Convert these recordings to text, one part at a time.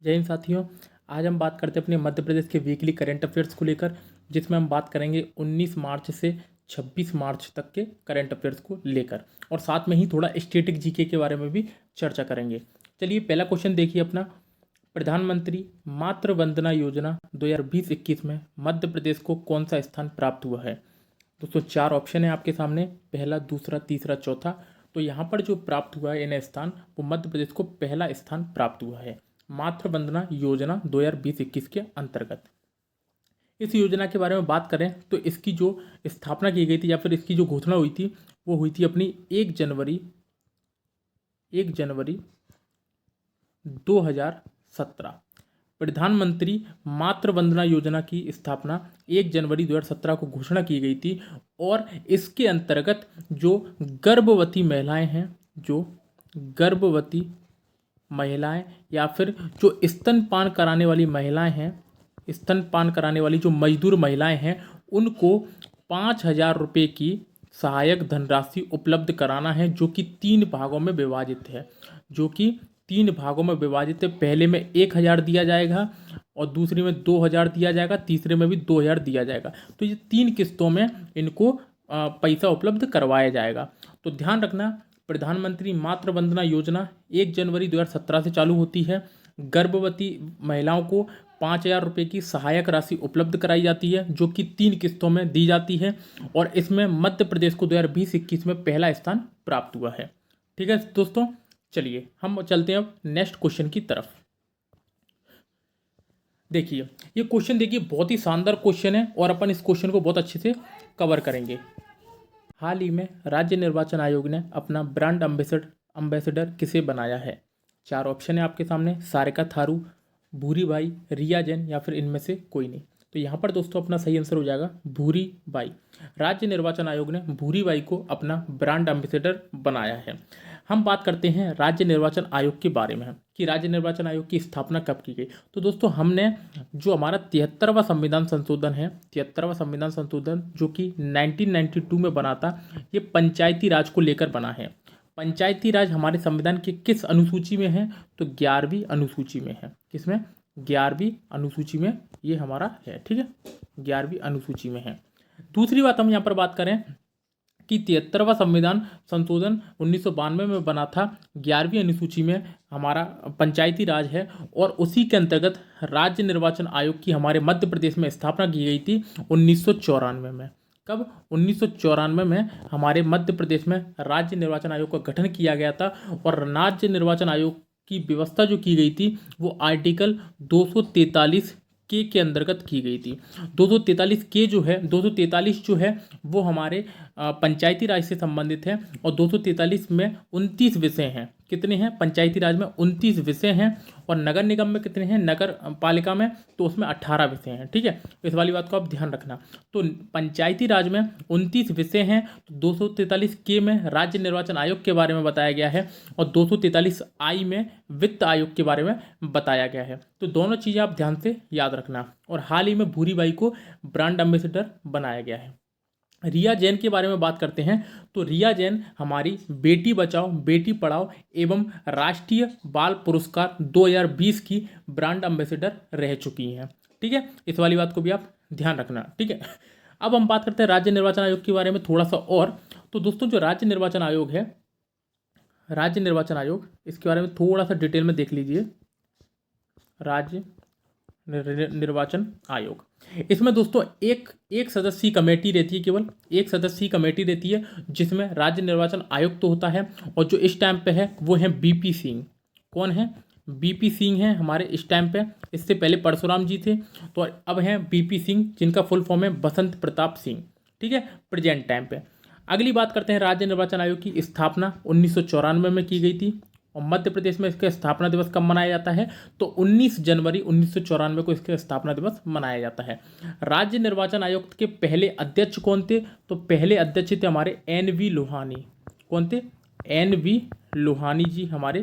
जय हिंद साथियों। आज हम बात करते हैं अपने मध्य प्रदेश के वीकली करंट अफेयर्स को लेकर, जिसमें हम बात करेंगे 19 मार्च से 26 मार्च तक के करंट अफेयर्स को लेकर, और साथ में ही थोड़ा स्टैटिक जीके के बारे में भी चर्चा करेंगे। चलिए पहला क्वेश्चन देखिए अपना। प्रधानमंत्री मातृ वंदना योजना 2020-21 में मध्य प्रदेश को कौन सा स्थान प्राप्त हुआ है? दोस्तों 4 ऑप्शन है आपके सामने, पहला, दूसरा, तीसरा, चौथा। तो यहाँ पर जो प्राप्त हुआ है इन्हें स्थान, वो मध्य प्रदेश को पहला स्थान प्राप्त हुआ है मातृ वंदना योजना 2020-21 के अंतर्गत। इस योजना के बारे में बात करें तो इसकी जो स्थापना की गई थी या फिर इसकी जो घोषणा हुई थी वो हुई थी अपनी 1 जनवरी 2017। प्रधानमंत्री मातृ वंदना योजना की स्थापना 1 जनवरी 2017 को घोषणा की गई थी, और इसके अंतर्गत जो गर्भवती महिलाएं या फिर जो स्तनपान कराने वाली महिलाएं हैं, स्तनपान कराने वाली जो मजदूर महिलाएं हैं, उनको 5,000 रुपये की सहायक धनराशि उपलब्ध कराना है, जो कि 3 भागों में विभाजित है। पहले में 1,000 दिया जाएगा और दूसरे में 2,000 दिया जाएगा, तीसरे में भी 2,000 दिया जाएगा। तो ये 3 किस्तों में इनको पैसा उपलब्ध करवाया जाएगा। तो ध्यान रखना, प्रधानमंत्री मातृ वंदना योजना 1 जनवरी 2017 से चालू होती है। गर्भवती महिलाओं को 5,000 रुपये की सहायक राशि उपलब्ध कराई जाती है, जो कि 3 किस्तों में दी जाती है, और इसमें मध्य प्रदेश को 2020-21 में पहला स्थान प्राप्त हुआ है। ठीक है दोस्तों, चलिए हम चलते हैं अब नेक्स्ट क्वेश्चन की तरफ। देखिए ये क्वेश्चन, देखिए बहुत ही शानदार क्वेश्चन है और अपन इस क्वेश्चन को बहुत अच्छे से कवर करेंगे। हाल ही में राज्य निर्वाचन आयोग ने अपना ब्रांड एम्बेसडर किसे बनाया है? 4 ऑप्शन है आपके सामने, सारिका थारू, भूरी बाई, रिया जैन या फिर इनमें से कोई नहीं। तो यहाँ पर दोस्तों अपना सही आंसर हो जाएगा भूरी बाई। राज्य निर्वाचन आयोग ने भूरी बाई को अपना ब्रांड एम्बेसडर बनाया है। हम बात करते हैं राज्य निर्वाचन आयोग के बारे में कि राज्य निर्वाचन आयोग की स्थापना कब की गई। तो दोस्तों हमने जो हमारा 73वां संविधान संशोधन है, 73वां संविधान संशोधन जो कि 1992 में बना था, ये पंचायती राज को लेकर बना है। पंचायती राज हमारे संविधान के किस अनुसूची में है? तो 11वीं अनुसूची में है। किसमें? 11वीं अनुसूची में ये हमारा है। ठीक है, 11वीं अनुसूची में है। दूसरी बात हम यहाँ पर बात करें कि 73वां संविधान संशोधन 1992 में बना था, 11वीं अनुसूची में हमारा पंचायती राज है, और उसी के अंतर्गत राज्य निर्वाचन आयोग की हमारे मध्य प्रदेश में स्थापना की गई थी 1994 में। कब? 1994 में हमारे मध्य प्रदेश में राज्य निर्वाचन आयोग का गठन किया गया था, और राज्य निर्वाचन आयोग की व्यवस्था जो की गई थी वो आर्टिकल 243 के अंतर्गत की गई थी। 243 जो है वो हमारे पंचायती राज से संबंधित है, और 243 में 29 विषय हैं। कितने हैं? पंचायती राज में 29 विषय हैं, और नगर निगम में कितने हैं? नगर पालिका में तो उसमें 18 विषय हैं। ठीक है, इस वाली बात को आप ध्यान रखना। तो पंचायती राज में 29 विषय हैं, तो 243 के में राज्य निर्वाचन आयोग के बारे में बताया गया है, और 243 आई में वित्त आयोग के बारे में बताया गया है। तो दोनों चीज़ें आप ध्यान से याद रखना। और हाल ही में भूरी बाई को ब्रांड एम्बेसडर बनाया गया है। रिया जैन के बारे में बात करते हैं, तो रिया जैन हमारी बेटी बचाओ बेटी पढ़ाओ एवं राष्ट्रीय बाल पुरस्कार 2020 की ब्रांड एम्बेसडर रह चुकी हैं। ठीक है, इस वाली बात को भी आप ध्यान रखना। ठीक है, अब हम बात करते हैं राज्य निर्वाचन आयोग के बारे में थोड़ा सा और। तो दोस्तों जो राज्य निर्वाचन आयोग है, राज्य निर्वाचन आयोग, इसके बारे में थोड़ा सा डिटेल में देख लीजिए। राज्य निर्वाचन आयोग, इसमें दोस्तों एक सदस्यीय कमेटी रहती है, केवल एक सदस्यीय कमेटी रहती है, जिसमें राज्य निर्वाचन आयुक्त तो होता है, और जो इस टाइम पे है वो है बीपी सिंह। कौन है? बीपी सिंह है हमारे इस टाइम पे। इससे पहले परशुराम जी थे, तो अब हैं बीपी सिंह, जिनका फुल फॉर्म है बसंत प्रताप सिंह। ठीक है, प्रेजेंट टाइम पे। अगली बात करते हैं, राज्य निर्वाचन आयोग की स्थापना 1994 में की गई थी, और मध्य प्रदेश में इसका स्थापना दिवस कब मनाया जाता है? तो 19 जनवरी 1994 को इसका स्थापना दिवस मनाया जाता है। राज्य निर्वाचन आयोग के पहले अध्यक्ष कौन थे? तो पहले अध्यक्ष थे हमारे NV लोहानी। कौन थे? NV लोहानी जी हमारे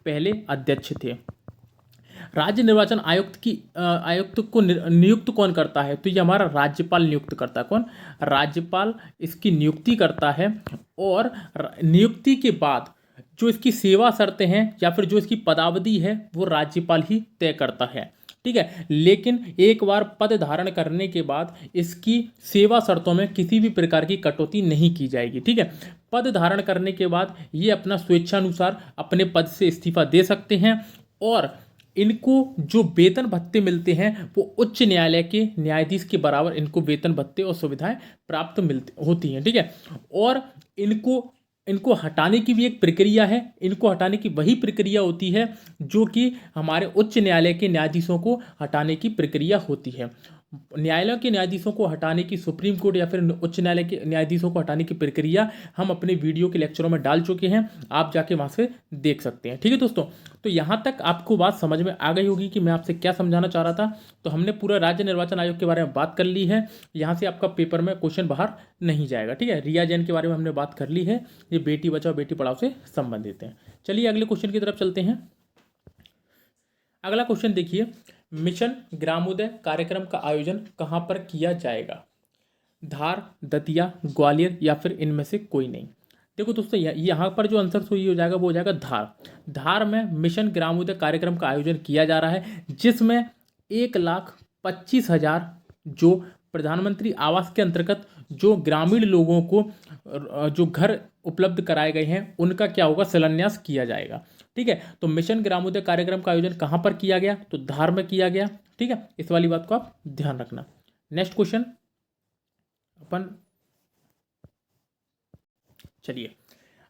पहले अध्यक्ष थे। राज्य निर्वाचन आयुक्त को नियुक्त कौन करता है? तो ये हमारा राज्यपाल नियुक्त करता है। कौन? राज्यपाल इसकी नियुक्ति करता है, और नियुक्ति के बाद जो इसकी सेवा शर्तें हैं या फिर जो इसकी पदावधि है वो राज्यपाल ही तय करता है, ठीक है। लेकिन एक बार पद धारण करने के बाद इसकी सेवा शर्तों में किसी भी प्रकार की कटौती नहीं की जाएगी, ठीक है। पद धारण करने के बाद ये अपना स्वेच्छानुसार अपने पद से इस्तीफा दे सकते हैं और इनको जो वेतन भत्ते मिलते हैं वो उच्च न्यायालय के न्यायाधीश के बराबर इनको वेतन भत्ते और सुविधाएं प्राप्त मिलती होती हैं, ठीक है। और इनको इनको हटाने की भी एक प्रक्रिया है। इनको हटाने की वही प्रक्रिया होती है जो कि हमारे उच्च न्यायालय के न्यायाधीशों को हटाने की प्रक्रिया होती है। न्यायालयों के न्यायाधीशों को हटाने की सुप्रीम कोर्ट या फिर उच्च न्यायालय के न्यायाधीशों को हटाने की प्रक्रिया हम अपने वीडियो के लेक्चरों में डाल चुके हैं, आप जाके वहाँ से देख सकते हैं, ठीक है दोस्तों। तो यहाँ तक आपको बात समझ में आ गई होगी कि मैं आपसे क्या समझाना चाह रहा था। तो हमने पूरा राज्य निर्वाचन आयोग के बारे में बात कर ली है। यहाँ से आपका पेपर में क्वेश्चन बाहर नहीं जाएगा, ठीक है। रिया जैन के बारे में हमने बात कर ली है, ये बेटी बचाओ बेटी पढ़ाओ से संबंधित है। चलिए अगले क्वेश्चन की तरफ चलते हैं। अगला क्वेश्चन देखिए, मिशन ग्रामोदय कार्यक्रम का आयोजन कहाँ पर किया जाएगा? धार, दतिया, ग्वालियर या फिर इनमें से कोई नहीं। देखो दोस्तों, यहाँ पर जो आंसर सही हो जाएगा वो हो जाएगा धार। धार में मिशन ग्रामोदय कार्यक्रम का आयोजन किया जा रहा है, जिसमें 1,25,000 जो प्रधानमंत्री आवास के अंतर्गत जो ग्रामीण लोगों को जो घर उपलब्ध कराए गए हैं उनका क्या होगा, शिलान्यास किया जाएगा, ठीक है। तो मिशन ग्रामोदय कार्यक्रम का आयोजन कहाँ पर किया गया? तो धार में किया गया, ठीक है। इस वाली बात को आप ध्यान रखना। नेक्स्ट क्वेश्चन अपन, चलिए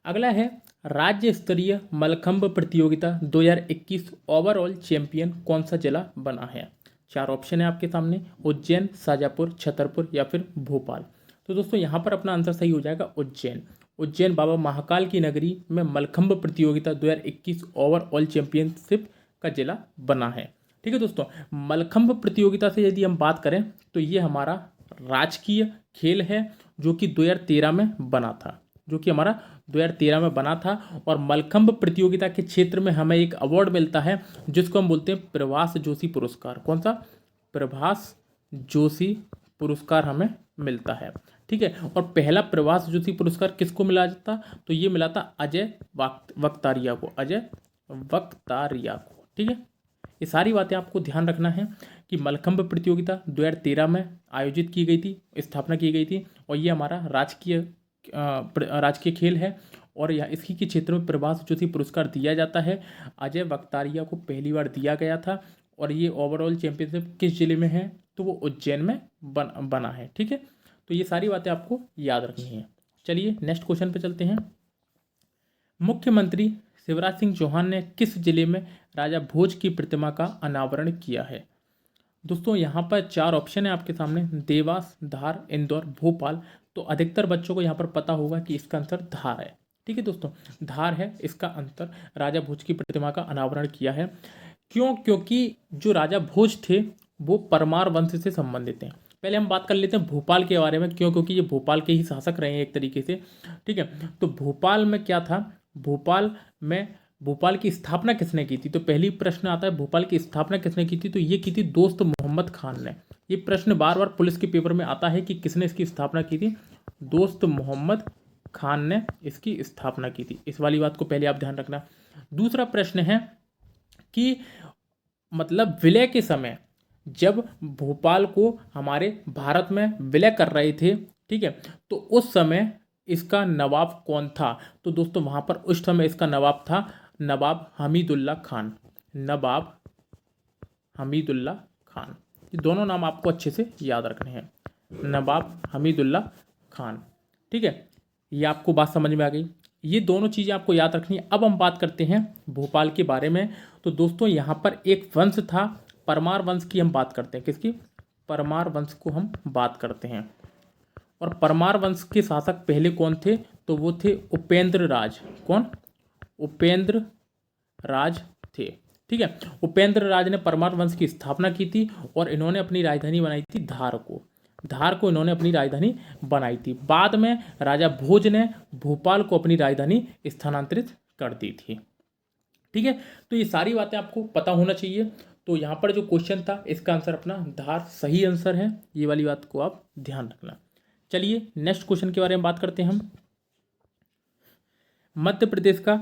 अगला है, राज्य स्तरीय मलखंभ प्रतियोगिता 2021 ओवरऑल चैंपियन कौन सा जिला बना है? 4 ऑप्शन है आपके सामने, उज्जैन, शाजापुर, छतरपुर या फिर भोपाल। तो दोस्तों यहाँ पर अपना आंसर सही हो जाएगा उज्जैन। उज्जैन बाबा महाकाल की नगरी में मलखंभ प्रतियोगिता 2021 ओवरऑल चैंपियनशिप का जिला बना है, ठीक है दोस्तों। मलखंभ प्रतियोगिता से यदि हम बात करें तो ये हमारा राजकीय खेल है जो कि 2013 में बना था, जो कि हमारा 2013 में बना था। और मलखंभ प्रतियोगिता के क्षेत्र में हमें एक अवार्ड मिलता है जिसको हम बोलते हैं प्रभास जोशी पुरस्कार। कौन सा? प्रभास जोशी पुरस्कार हमें मिलता है, ठीक है। और पहला प्रभास जोशी पुरस्कार किसको मिला था? तो ये मिला था अजय वक्तारिया को, अजय वक्तारिया को, ठीक है। ये सारी बातें आपको ध्यान रखना है कि मलखंभ प्रतियोगिता 2013 में आयोजित की गई थी, स्थापना की गई थी और ये हमारा राजकीय खेल है और यह इसकी के क्षेत्र में प्रभास जोशी पुरस्कार दिया जाता है। अजय वक्तारिया को पहली बार दिया गया था और ये ओवरऑल चैंपियनशिप किस जिले में है? तो वो उज्जैन में बना है, ठीक है। तो ये सारी बातें आपको याद रखनी है। चलिए नेक्स्ट क्वेश्चन पे चलते हैं। मुख्यमंत्री शिवराज सिंह चौहान ने किस जिले में राजा भोज की प्रतिमा का अनावरण किया है? दोस्तों यहाँ पर 4 ऑप्शन है आपके सामने, देवास, धार, इंदौर, भोपाल। तो अधिकतर बच्चों को यहाँ पर पता होगा कि इसका आंसर धार है, ठीक है दोस्तों, धार है इसका आंसर। राजा भोज की प्रतिमा का अनावरण किया है। क्यों? क्योंकि जो राजा भोज थे वो परमार वंश से संबंधित हैं। पहले हम बात कर लेते हैं भोपाल के बारे में। क्यों? क्योंकि ये भोपाल के ही शासक रहे हैं एक तरीके से, ठीक है। तो भोपाल में क्या था? भोपाल की स्थापना किसने की थी? तो पहली प्रश्न आता है भोपाल की स्थापना किसने की थी? तो ये की थी दोस्त मोहम्मद खान ने। ये प्रश्न बार बार पुलिस के पेपर में आता है कि किसने इसकी स्थापना की थी? दोस्त मोहम्मद खान ने इसकी स्थापना की थी। इस वाली बात को पहले आप ध्यान रखना। दूसरा प्रश्न है कि मतलब विलय के समय जब भोपाल को हमारे भारत में विलय कर रहे थे, ठीक है, तो उस समय इसका नवाब कौन था? तो दोस्तों वहाँ पर उस समय इसका नवाब था नवाब हमीदुल्ला खान। नवाब हमीदुल्ला खान, ये दोनों नाम आपको अच्छे से याद रखने हैं, नवाब हमीदुल्ला खान, ठीक है। ये आपको बात समझ में आ गई। ये दोनों चीज़ें आपको याद रखनी है। अब हम बात करते हैं भोपाल के बारे में। तो दोस्तों यहाँ पर एक वंश था, परमार वंश की हम बात करते हैं। किसकी? परमार वंश को हम बात करते हैं। और परमार वंश के शासक पहले कौन थे? तो वो थे उपेंद्र राज। कौन? उपेंद्र राज थे, ठीक है। उपेंद्र राज ने परमार वंश की स्थापना की थी और इन्होंने अपनी राजधानी बनाई थी धार को। धार को इन्होंने अपनी राजधानी बनाई थी। बाद में राजा भोज ने भोपाल को अपनी राजधानी स्थानांतरित कर दी थी, ठीक है। तो ये सारी बातें आपको पता होना चाहिए। तो यहाँ पर जो क्वेश्चन था इसका आंसर अपना धार सही आंसर है। ये वाली बात को आप ध्यान रखना। चलिए नेक्स्ट क्वेश्चन के बारे में बात करते हैं हम। मध्य प्रदेश का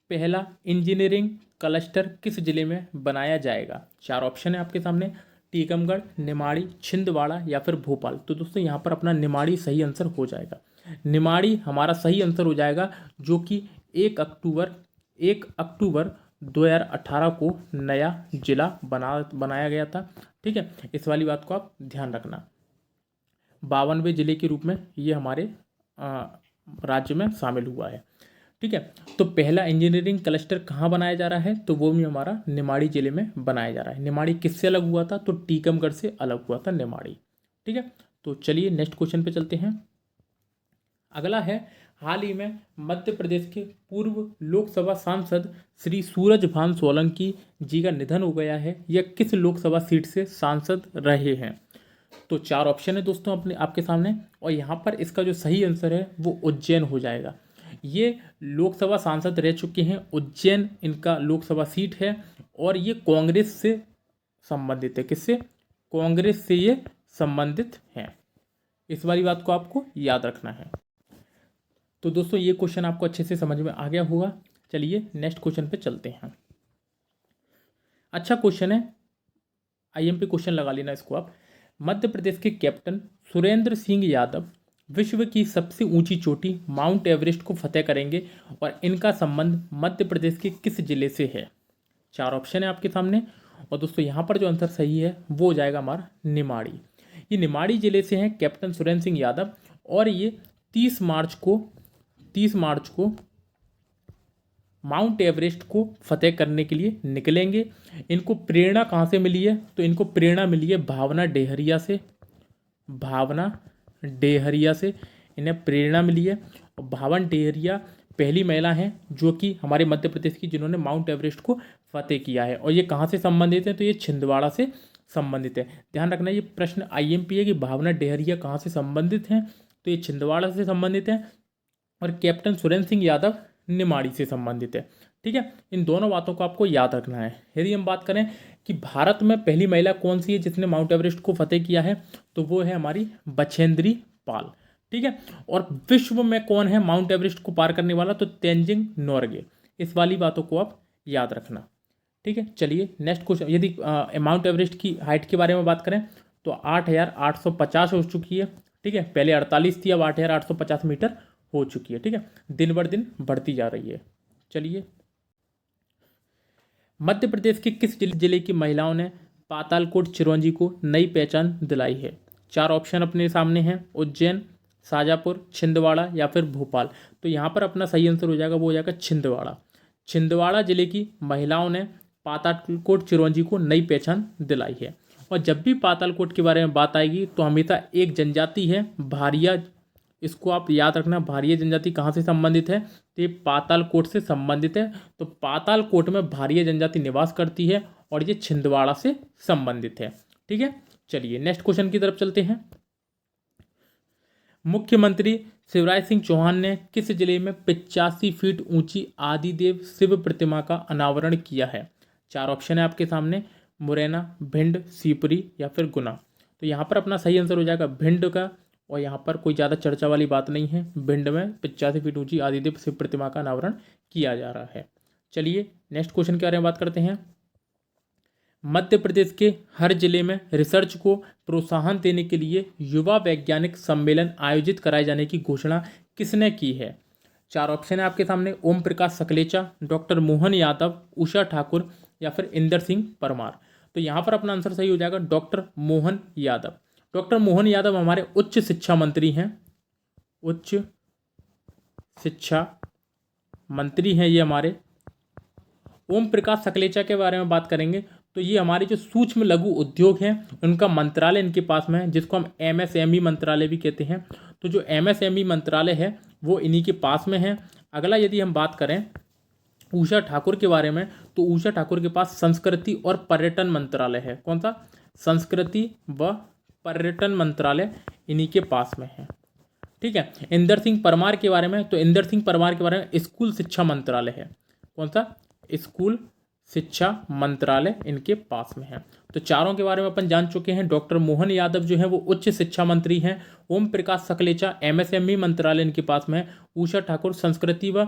पहला इंजीनियरिंग क्लस्टर किस जिले में बनाया जाएगा? 4 ऑप्शन है आपके सामने, टीकमगढ़, निमाड़ी, छिंदवाड़ा या फिर भोपाल। तो दोस्तों यहाँ पर अपना निमाड़ी सही आंसर हो जाएगा। निमाड़ी हमारा सही आंसर हो जाएगा, जो कि 1 अक्टूबर 2018 को नया जिला बनाया गया था। ठीक है, इस वाली बात को आप ध्यान रखना। 52वें जिले के रूप में ये हमारे राज्य में शामिल हुआ है। ठीक है, तो पहला इंजीनियरिंग क्लस्टर कहाँ बनाया जा रहा है? तो वो भी हमारा निमाड़ी जिले में बनाया जा रहा है। निमाड़ी किससे अलग हुआ था? तो टीकमगढ़ से अलग हुआ था निमाड़ी। ठीक है, तो चलिए नेक्स्ट क्वेश्चन पे चलते हैं। अगला है, हाल ही में मध्य प्रदेश के पूर्व लोकसभा सांसद श्री सूरजभान सोलंकी जी का निधन हो गया है। यह किस लोकसभा सीट से सांसद रहे हैं? तो 4 ऑप्शन है दोस्तों अपने आपके सामने, और यहाँ पर इसका जो सही आंसर है वो उज्जैन हो जाएगा। ये लोकसभा सांसद रह चुके हैं, उज्जैन इनका लोकसभा सीट है, और ये कांग्रेस से संबंधित है। किससे? कांग्रेस से ये संबंधित हैं। इस वाली बात को आपको याद रखना है। तो दोस्तों ये क्वेश्चन आपको अच्छे से समझ में आ गया होगा। चलिए नेक्स्ट क्वेश्चन पे चलते हैं। अच्छा क्वेश्चन है, आईएमपी क्वेश्चन लगा लेना इसको आप। मध्य प्रदेश के कैप्टन सुरेंद्र सिंह यादव विश्व की सबसे ऊंची चोटी माउंट एवरेस्ट को फतेह करेंगे, और इनका संबंध मध्य प्रदेश के किस जिले से है? 4 ऑप्शन है आपके सामने, और दोस्तों यहाँ पर जो आंसर सही है वो हो जाएगा हमारा निमाड़ी। ये निमाड़ी जिले से हैं कैप्टन सुरेंद्र सिंह यादव, और ये 30 मार्च को माउंट एवरेस्ट को फतेह करने के लिए निकलेंगे। इनको प्रेरणा कहाँ से मिली है? तो इनको प्रेरणा मिली है भावना डेहरिया से। भावना डेहरिया से इन्हें प्रेरणा मिली है, और भावन डेहरिया पहली महिला हैं जो कि हमारे मध्य प्रदेश की जिन्होंने माउंट एवरेस्ट को फतेह किया है। और ये कहाँ से संबंधित है? तो ये छिंदवाड़ा से संबंधित है। ध्यान रखना, ये प्रश्न आईएमपी है कि भावना डेहरिया कहाँ से संबंधित हैं? तो ये छिंदवाड़ा से संबंधित है, और कैप्टन सुरेंद्र सिंह यादव निमाड़ी से संबंधित है। ठीक है, इन दोनों बातों को आपको याद रखना है। यदि हम बात करें कि भारत में पहली महिला कौन सी है जिसने माउंट एवरेस्ट को फतेह किया है, तो वो है हमारी बछेंद्री पाल। ठीक है, और विश्व में कौन है माउंट एवरेस्ट को पार करने वाला? तो तेंजिंग नोरगे। इस वाली बातों को आप याद रखना। ठीक है, चलिए नेक्स्ट क्वेश्चन। यदि माउंट एवरेस्ट की हाइट के बारे में बात करें तो 8,850 हो चुकी है। ठीक है, पहले 48 थी, अब 8,850 मीटर हो चुकी है। ठीक है, दिन बर दिन बढ़ती जा रही है। चलिए, मध्य प्रदेश के किस जिले की महिलाओं ने पातालकोट चिरौंजी को नई पहचान दिलाई है? 4 ऑप्शन अपने सामने हैं, उज्जैन, शाजापुर, छिंदवाड़ा या फिर भोपाल। तो यहाँ पर अपना सही आंसर हो जाएगा, वो हो जाएगा छिंदवाड़ा। छिंदवाड़ा जिले की महिलाओं ने पातालकोट चिरौंजी को नई पहचान दिलाई है। और जब भी पातालकोट के बारे में बात आएगी तो हमेशा एक जनजाति है भारिया, इसको आप याद रखना। भारिया जनजाति कहाँ से संबंधित है? तो ये पातालकोट से संबंधित है। तो पातालकोट में भारिया जनजाति निवास करती है, और ये छिंदवाड़ा से संबंधित है। ठीक है, चलिए नेक्स्ट क्वेश्चन की तरफ चलते हैं। मुख्यमंत्री शिवराज सिंह चौहान ने किस जिले में 85 फीट ऊंची आदिदेव शिव प्रतिमा का अनावरण किया है? 4 ऑप्शन है आपके सामने, मुरैना, भिंड, शिवपुरी या फिर गुना। तो यहाँ पर अपना सही आंसर हो जाएगा भिंड का, और यहाँ पर कोई ज़्यादा चर्चा वाली बात नहीं है। भिंड में 85 फीट ऊंची आदिदेव शिव प्रतिमा का अनावरण किया जा रहा है। चलिए नेक्स्ट क्वेश्चन के बारे में बात करते हैं। मध्य प्रदेश के हर जिले में रिसर्च को प्रोत्साहन देने के लिए युवा वैज्ञानिक सम्मेलन आयोजित कराए जाने की घोषणा किसने की है? 4 ऑप्शन है आपके सामने, ओम प्रकाश सकलेचा, डॉक्टर मोहन यादव, उषा ठाकुर या फिर इंदर सिंह परमार। तो यहाँ पर अपना आंसर सही हो जाएगा डॉक्टर मोहन यादव। डॉक्टर मोहन यादव हमारे उच्च शिक्षा मंत्री हैं। उच्च शिक्षा मंत्री हैं ये हमारे। ओम प्रकाश सकलेचा के बारे में बात करेंगे तो ये हमारे जो सूक्ष्म लघु उद्योग हैं उनका मंत्रालय इनके पास में है, जिसको हम एमएसएमई मंत्रालय भी कहते हैं। तो जो एमएसएमई मंत्रालय है वो इन्हीं के पास में है। अगला यदि हम बात करें उषा ठाकुर के बारे में, तो उषा ठाकुर के पास संस्कृति और पर्यटन मंत्रालय है। कौन सा? संस्कृति व पर्यटन मंत्रालय इन्हीं के पास में है। ठीक है, इंदर सिंह परमार के बारे में, तो इंदर सिंह परमार के बारे में स्कूल शिक्षा मंत्रालय है। कौन सा? स्कूल शिक्षा मंत्रालय इनके पास में है। तो चारों के बारे में अपन जान चुके हैं। डॉक्टर मोहन यादव जो है वो उच्च शिक्षा मंत्री हैं। ओम प्रकाश सकलेचा एमएसएमई मंत्रालय इनके पास में है। उषा ठाकुर संस्कृति व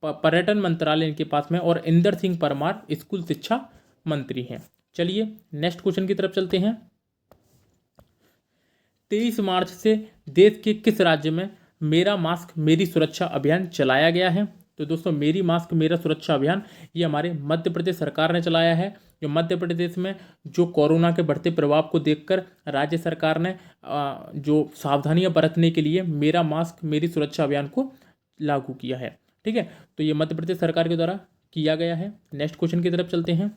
पर्यटन मंत्रालय इनके पास में, और इंदर सिंह परमार स्कूल शिक्षा मंत्री हैं। चलिए नेक्स्ट क्वेश्चन की तरफ चलते हैं। 23 मार्च से देश के किस राज्य में मेरा मास्क मेरी सुरक्षा अभियान चलाया गया है? तो दोस्तों मेरी मास्क मेरा सुरक्षा अभियान ये हमारे मध्य प्रदेश सरकार ने चलाया है। जो मध्य प्रदेश में जो कोरोना के बढ़ते प्रभाव को देखकर राज्य सरकार ने जो सावधानियां बरतने के लिए मेरा मास्क मेरी सुरक्षा अभियान को लागू किया है। ठीक है, तो ये मध्य प्रदेश सरकार के द्वारा किया गया है। नेक्स्ट क्वेश्चन की तरफ चलते हैं।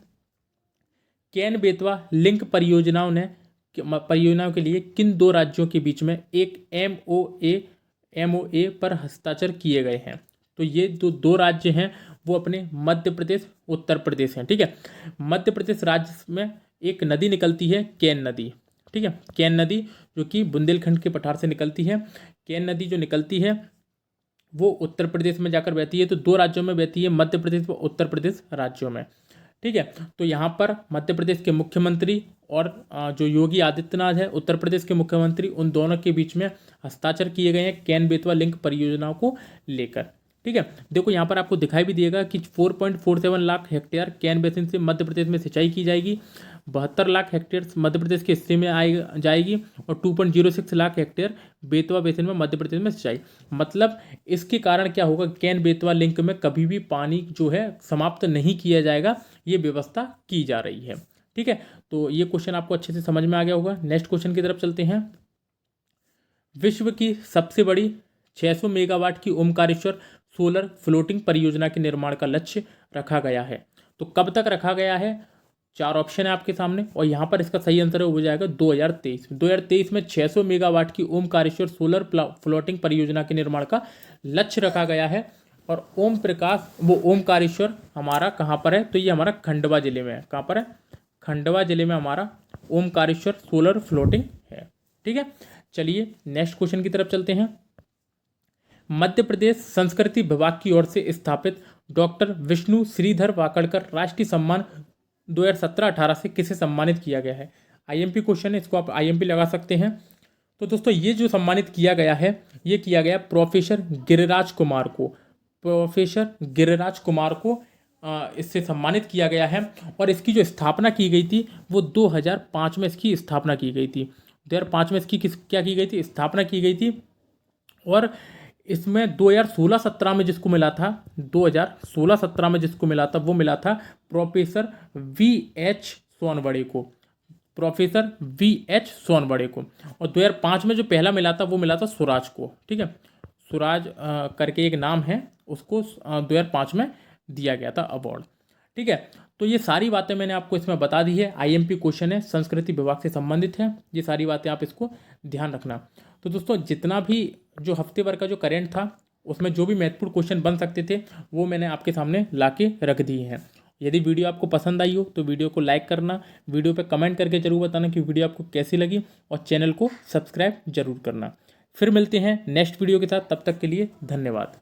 केन बेतवा लिंक परियोजनाओं के लिए किन दो राज्यों के बीच में एक एमओए पर हस्ताक्षर किए गए हैं? तो ये जो दो राज्य हैं वो अपने मध्य प्रदेश उत्तर प्रदेश हैं। ठीक है, मध्य प्रदेश राज्य में एक नदी निकलती है केन नदी। ठीक है, केन नदी जो कि बुंदेलखंड के पठार से निकलती है। केन नदी जो निकलती है वो उत्तर प्रदेश में जाकर बहती है। तो दो राज्यों में बहती है, मध्य प्रदेश व उत्तर प्रदेश राज्यों में। ठीक है, तो यहाँ पर मध्य प्रदेश के मुख्यमंत्री और जो योगी आदित्यनाथ है उत्तर प्रदेश के मुख्यमंत्री, उन दोनों के बीच में हस्ताक्षर किए गए हैं केन बेतवा लिंक परियोजनाओं को लेकर। ठीक है, देखो यहाँ पर आपको दिखाई भी दिएगा कि 4.47 लाख हेक्टेयर केन बेसिन से मध्य प्रदेश में सिंचाई की जाएगी, 72 लाख हेक्टेयर मध्य प्रदेश के हिस्से में जाएगी, और 2.06 लाख हेक्टेयर बेतवा बेसिन में मध्य प्रदेश में सिंचाई। मतलब इसके कारण क्या होगा, केन बेतवा लिंक में कभी भी पानी जो है समाप्त नहीं किया जाएगा, ये व्यवस्था की जा रही है। ठीक है, तो ये क्वेश्चन आपको अच्छे से समझ में आ गया होगा। नेक्स्ट क्वेश्चन की तरफ चलते हैं। विश्व की सबसे बड़ी 600 मेगावाट की ओमकारेश्वर सोलर फ्लोटिंग परियोजना के निर्माण का लक्ष्य रखा गया है। तो कब तक रखा गया है? 4 ऑप्शन है आपके सामने, और यहाँ पर इसका सही आंसर हो जाएगा 2023। 2023 में 600 मेगावाट की ओमकारेश्वर सोलर फ्लोटिंग परियोजना के निर्माण का लक्ष्य रखा गया है। और ओम प्रकाश वो ओमकारेश्वर हमारा कहाँ पर है? तो ये हमारा खंडवा जिले में है। कहाँ पर है? खंडवा जिले में हमारा ओमकारेश्वर सोलर फ्लोटिंग है। ठीक है, चलिए नेक्स्ट क्वेश्चन की तरफ चलते हैं। मध्य प्रदेश संस्कृति विभाग की ओर से स्थापित डॉक्टर विष्णु श्रीधर वाकड़कर राष्ट्रीय सम्मान 2017-18 से किसे सम्मानित किया गया है? आईएमपी क्वेश्चन है, इसको आप आईएमपी लगा सकते हैं। तो दोस्तों ये जो सम्मानित किया गया है, ये किया गया प्रोफेसर गिरिराज कुमार को। प्रोफेसर गिरिराज कुमार को इससे सम्मानित किया गया है। और इसकी जो स्थापना की गई थी वो 2005 में इसकी स्थापना की गई थी। 2005 में इसकी क्या की गई थी? स्थापना की गई थी। और इसमें 2016-17 में जिसको मिला था, 2016-17 में जिसको मिला था वो मिला था प्रोफेसर VH सोनवड़े को। प्रोफेसर VH सोनवड़े को। और 2005 में जो पहला मिला था वो मिला था स्वराज को। ठीक है, स्वराज करके एक नाम है, उसको 2005 में दिया गया था अवार्ड। ठीक है, तो ये सारी बातें मैंने आपको इसमें बता दी है। आईएमपी क्वेश्चन है, संस्कृति विभाग से संबंधित है। ये सारी बातें आप इसको ध्यान रखना। तो दोस्तों जितना भी जो हफ्ते भर का जो करेंट था उसमें जो भी महत्वपूर्ण क्वेश्चन बन सकते थे वो मैंने आपके सामने ला के रख दिए हैं। यदि वीडियो आपको पसंद आई हो तो वीडियो को लाइक करना, वीडियो पे कमेंट करके जरूर बताना कि वीडियो आपको कैसी लगी, और चैनल को सब्सक्राइब जरूर करना। फिर मिलते हैं नेक्स्ट वीडियो के साथ, तब तक के लिए धन्यवाद।